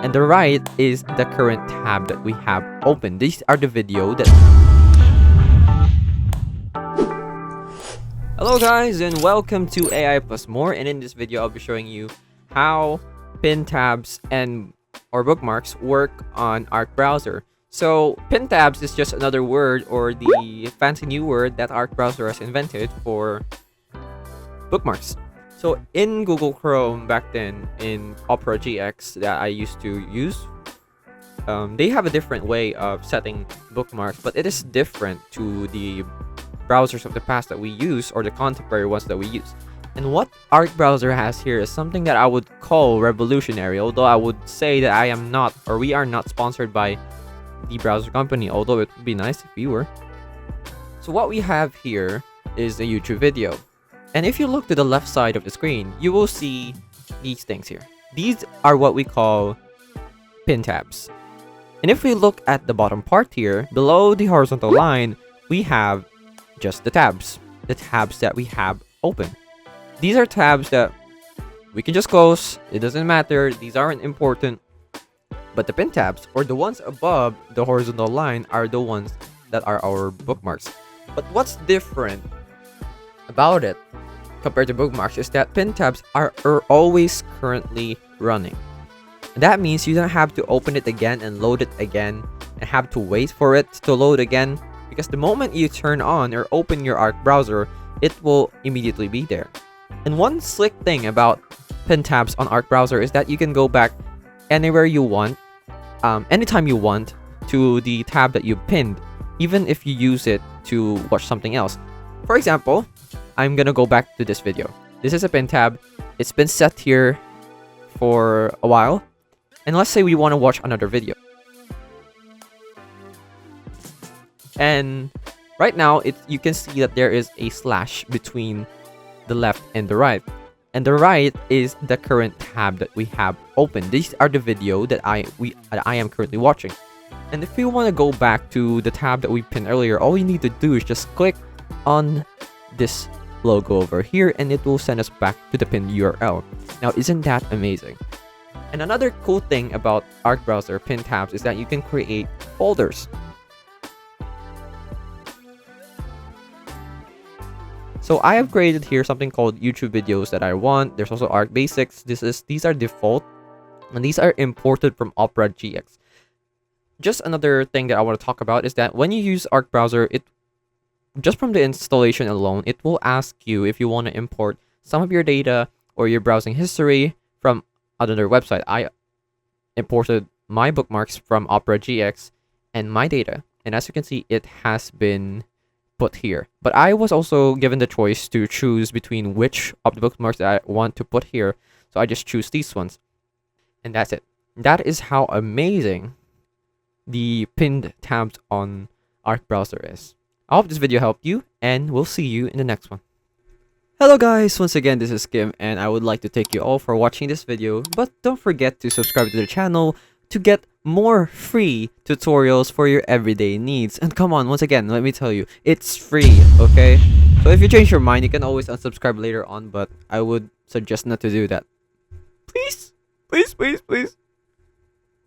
and the right is the current tab that we have open. These are the video that... Hello guys, and welcome to AI Plus More, and in this video I'll be showing you how pin tabs or bookmarks work on Arc browser. So pin tabs is just another word, or the fancy new word that Arc browser has invented for bookmarks. So in Google Chrome back then, in Opera GX that I used to use, they have a different way of setting bookmarks, but it is different to the browsers of the past that we use, or the contemporary ones that we use. And what Arc browser has here is something that I would call revolutionary, although I would say that I am not, or we are not sponsored by the browser company, although it would be nice if we were. So what we have here is a YouTube video. And if you look to the left side of the screen, you will see these things here. These are what we call pin tabs. And if we look at the bottom part here, below the horizontal line, we have just the tabs that we have open. These are tabs that we can just close. It doesn't matter. These aren't important. But the pin tabs, or the ones above the horizontal line, are the ones that are our bookmarks. But what's different about it compared to bookmarks is that pin tabs are always currently running. And that means you don't have to open it again and load it again and have to wait for it to load again, because the moment you turn on or open your Arc browser, it will immediately be there. And one slick thing about pin tabs on Arc browser is that you can go back anywhere you want, anytime you want, to the tab that you pinned, even if you use it to watch something else. For example, I'm gonna go back to this video. This is a pin tab. It's been set here for a while. And let's say we want to watch another video. And right now, you can see that there is a slash between the left and the right. And the right is the current tab that we have open. These are the video that I am currently watching. And if we want to go back to the tab that we pinned earlier, all we need to do is just click on this logo over here, and it will send us back to the pinned URL. Now, isn't that amazing? And another cool thing about Arc browser pin tabs is that you can create folders. So I have created here something called YouTube videos that I want. There's also Arc Basics. These are default, and these are imported from Opera GX. Just another thing that I want to talk about is that when you use Arc browser, just from the installation alone, it will ask you if you want to import some of your data or your browsing history from another website. I imported my bookmarks from Opera GX and my data, and as you can see, it has been put here. But I was also given the choice to choose between which of the bookmarks that I want to put here, so I just choose these ones, and that's it. That is how amazing the pinned tabs on Arc browser is. I hope this video helped you, and we'll see you in the next one. Hello guys, once again this is Kim, and I would like to thank you all for watching this video, but don't forget to subscribe to the channel to get more free tutorials for your everyday needs. And come on, once again, let me tell you, it's free, okay? So if you change your mind, you can always unsubscribe later on, but I would suggest not to do that. Please, please, please, please.